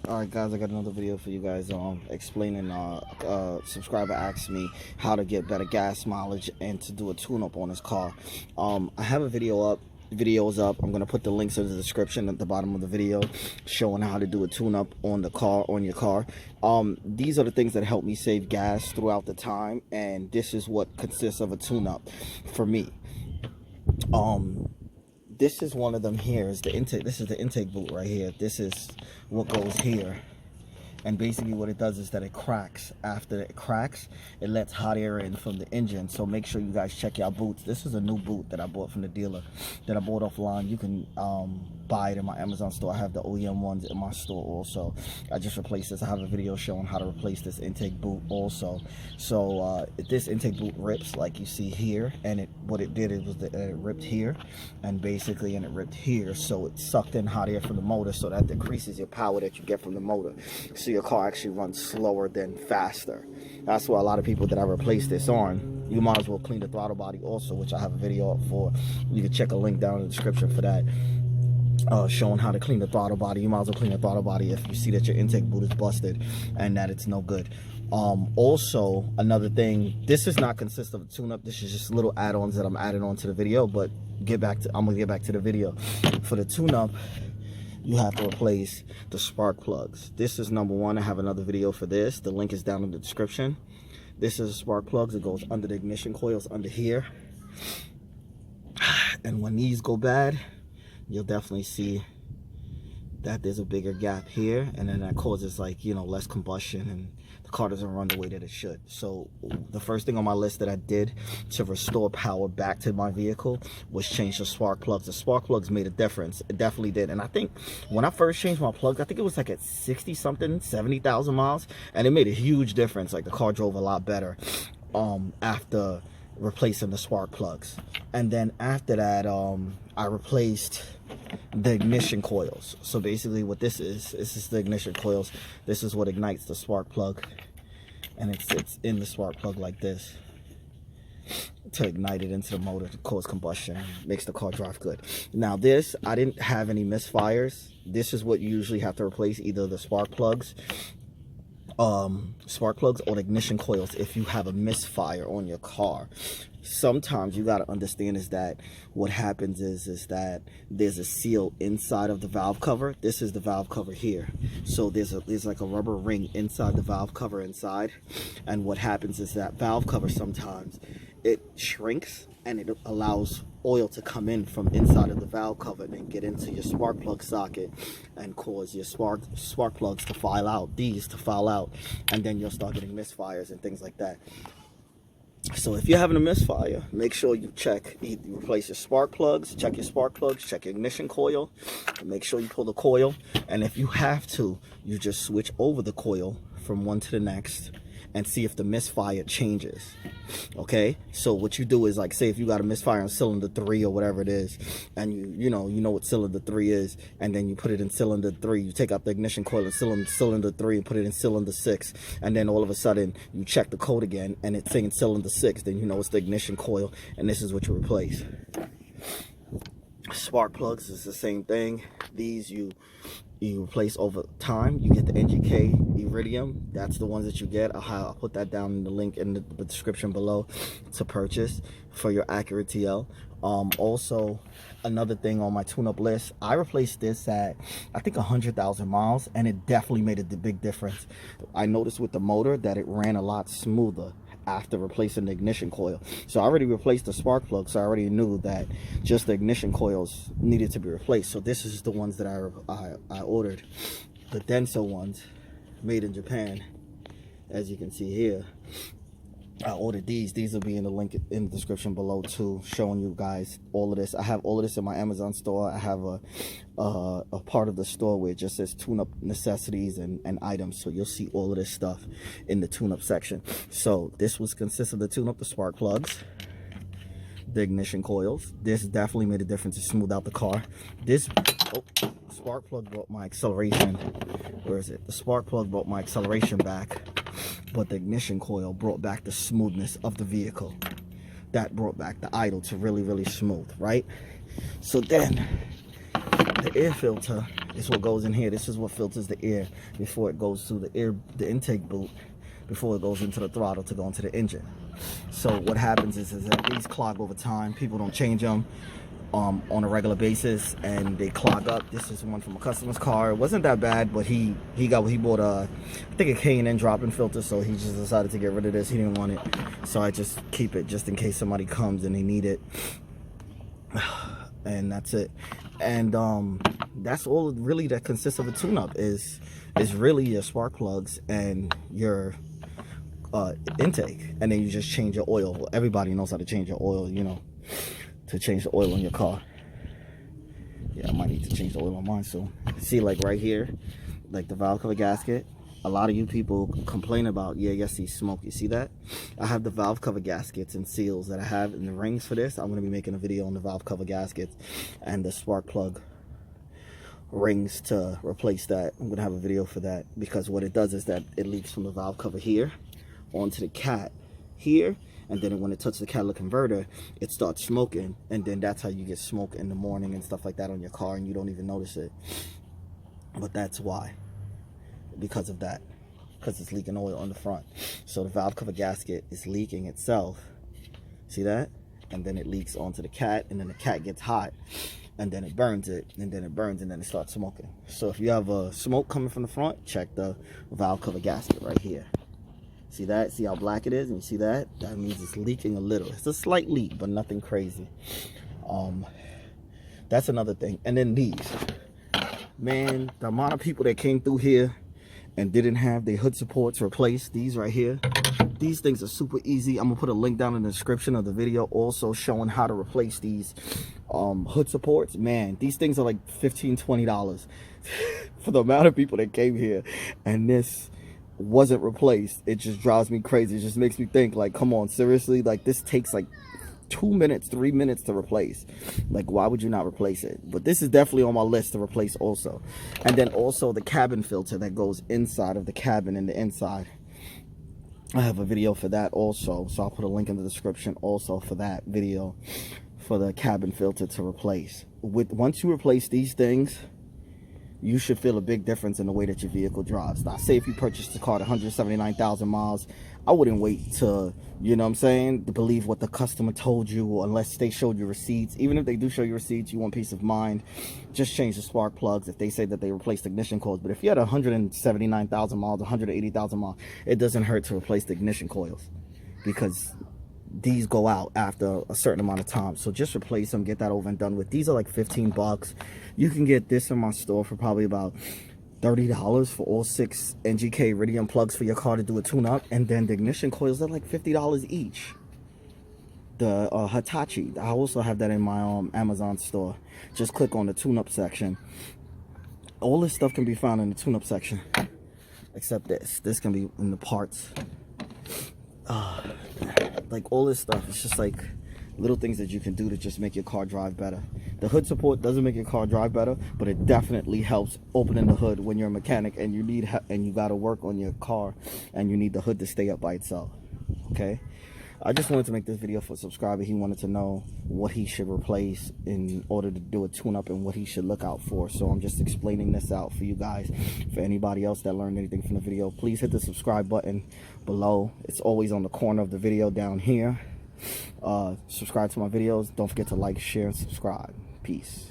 Alright guys, I got another video for you guys explaining subscriber asked me how to get better gas mileage and to do a tune-up on his car. I have a videos up. I'm gonna put the links in the description at the bottom of the video showing how to do a tune-up on your car. These are the things that help me save gas throughout the time, and this is what consists of a tune-up for me. This is one of them here. Is the intake. This is the intake boot right here. This is what goes here. And basically what it does is that it cracks. After it cracks, it lets hot air in from the engine. So make sure you guys check your boots. This is a new boot that I bought from the dealer, that I bought offline. You can buy it in my Amazon store. I have the OEM ones in my store also. I just replaced this. I have a video showing how to replace this intake boot also. So this intake boot rips like you see here, and what it did was that it ripped here, and basically it ripped here, so it sucked in hot air from the motor, so that decreases your power that you get from the motor. So your car actually runs slower than faster. That's why a lot of people that I replaced this on, you might as well clean the throttle body also, which I have a video up for. You can check a link down in the description for that, showing how to clean the throttle body. You might as well clean the throttle body if you see that your intake boot is busted and that it's no good. Also, another thing, this does not consist of a tune-up. This is just little add-ons that I'm adding on to the video, but I'm gonna get back to the video. For the tune-up, you have to replace the spark plugs. This is number one. I have another video for this. The link is down in the description. This is spark plugs. It goes under the ignition coils under here. And when these go bad, you'll definitely see that there's a bigger gap here, and then that causes, like, you know, less combustion, and the car doesn't run the way that it should. So the first thing on my list that I did to restore power back to my vehicle was change the spark plugs. The spark plugs made a difference. It definitely did. And I think when I first changed my plugs, I think it was like at 60 something 70,000 miles, and it made a huge difference. Like, the car drove a lot better after replacing the spark plugs. And then after that, I replaced the ignition coils. So basically what this is the ignition coils. This is what ignites the spark plug, and it sits in the spark plug like this to ignite it into the motor to cause combustion, makes the car drive good. Now this, I didn't have any misfires. This is what you usually have to replace, either the spark plugs or the ignition coils if you have a misfire on your car. Sometimes you got to understand is that what happens is that there's a seal inside of the valve cover. This is the valve cover here, so there's like a rubber ring inside the valve cover inside, and what happens is that valve cover sometimes it shrinks, and it allows oil to come in from inside of the valve cover and get into your spark plug socket and cause your spark plugs to file out, and then you'll start getting misfires and things like that. So if you're having a misfire, make sure you replace your spark plugs, check your spark plugs, check your ignition coil, and make sure you pull the coil. And if you have to, you just switch over the coil from one to the next and see if the misfire changes. Okay, so what you do is, like, say if you got a misfire on cylinder 3 or whatever it is, and you know what cylinder 3 is, and then you put it in cylinder 3, you take out the ignition coil in cylinder 3 and put it in cylinder 6, and then all of a sudden you check the code again and it's saying cylinder 6, then you know it's the ignition coil, and this is what you replace. Spark plugs is the same thing. These you replace over time. You get the NGK Iridium. That's the ones that you get. I'll put that down in the link in the description below to purchase for your ACURA TL. Also, another thing on my tune-up list, I replaced this at, I think, 100,000 miles, and it definitely made a big difference. I noticed with the motor that it ran a lot smoother after replacing the ignition coil. So I already replaced the spark plug, so I already knew that just the ignition coils needed to be replaced. So this is the ones that I ordered, the Denso ones, made in Japan. As you can see here, I ordered these. These will be in the link in the description below too, showing you guys all of this. I have all of this in my Amazon store. I have a part of the store where it just says tune-up necessities and items, so you'll see all of this stuff in the tune-up section. So this consists of the tune-up, the spark plugs, the ignition coils. This definitely made a difference to smooth out the car. This spark plug brought my acceleration, where is it? The spark plug brought my acceleration back, but the ignition coil brought back the smoothness of the vehicle. That brought back the idle to really, really smooth, right? So then the air filter It's what goes in here. This is what filters the air before it goes through the intake boot, before it goes into the throttle to go into the engine. So what happens is that these clog over time. People don't change them on a regular basis, and they clog up. This is one from a customer's car. It wasn't that bad, but he bought I think a K&N drop-in filter, so he just decided to get rid of this. He didn't want it, so I just keep it just in case somebody comes and they need it. And that's it. And that's all really that consists of a tune-up is really your spark plugs and your intake, and then you just change your oil. Everybody knows how to change your oil, you know, to change the oil in your car. Yeah, I might need to change the oil on mine soon. See, like right here, like the valve cover gasket, a lot of you people complain about, yeah, you see smoke. You see that? I have the valve cover gaskets and seals that I have in the rings for this. I'm going to be making a video on the valve cover gaskets and the spark plug rings to replace that. I'm going to have a video for that, because what it does is that it leaks from the valve cover here onto the cat here, and then when it touches the catalytic converter, it starts smoking, and then that's how you get smoke in the morning and stuff like that on your car, and you don't even notice it. But that's why, because of that, because it's leaking oil on the front. So the valve cover gasket is leaking itself. See that? And then it leaks onto the cat, and then the cat gets hot, and then it burns it, and then it burns, and then it starts smoking. So if you have smoke coming from the front, check the valve cover gasket right here. See that? See how black it is? And you see that? That means it's leaking a little. It's a slight leak, but nothing crazy. That's another thing. And then these. Man, the amount of people that came through here and didn't have their hood supports replaced, these right here. These things are super easy. I'm going to put a link down in the description of the video also showing how to replace these hood supports. Man, these things are like $15, $20 for the amount of people that came here. And this wasn't replaced. It just drives me crazy. It just makes me think, like, come on, seriously? Like, this takes like 2 minutes, 3 minutes to replace. Like, why would you not replace it? But this is definitely on my list to replace also. And then also the cabin filter that goes inside of the cabin and the inside. I have a video for that also, so I'll put a link in the description also for that video for the cabin filter to replace. Once you replace these things, you should feel a big difference in the way that your vehicle drives. Now, say if you purchased the car at 179,000 miles, I wouldn't wait to, you know what I'm saying, to believe what the customer told you, unless they showed you receipts. Even if they do show you receipts, you want peace of mind, just change the spark plugs if they say that they replaced ignition coils. But if you had 179,000 miles, 180,000 miles, it doesn't hurt to replace the ignition coils, because these go out after a certain amount of time. So just replace them, get that over and done with. These are like 15 bucks. You can get this in my store for probably about $30 for all 6 NGK Iridium plugs for your car to do a tune-up. And then the ignition coils are like $50 each. The Hitachi, I also have that in my Amazon store. Just click on the tune-up section. All this stuff can be found in the tune-up section, except this can be in the parts. Like all this stuff, it's just like little things that you can do to just make your car drive better. The hood support doesn't make your car drive better, but it definitely helps opening the hood when you're a mechanic and you got to work on your car and you need the hood to stay up by itself. Okay, I just wanted to make this video for a subscriber. He wanted to know what he should replace in order to do a tune-up and what he should look out for. So I'm just explaining this out for you guys. For anybody else that learned anything from the video, please hit the subscribe button below. It's always on the corner of the video down here. Subscribe to my videos. Don't forget to like, share, and subscribe. Peace.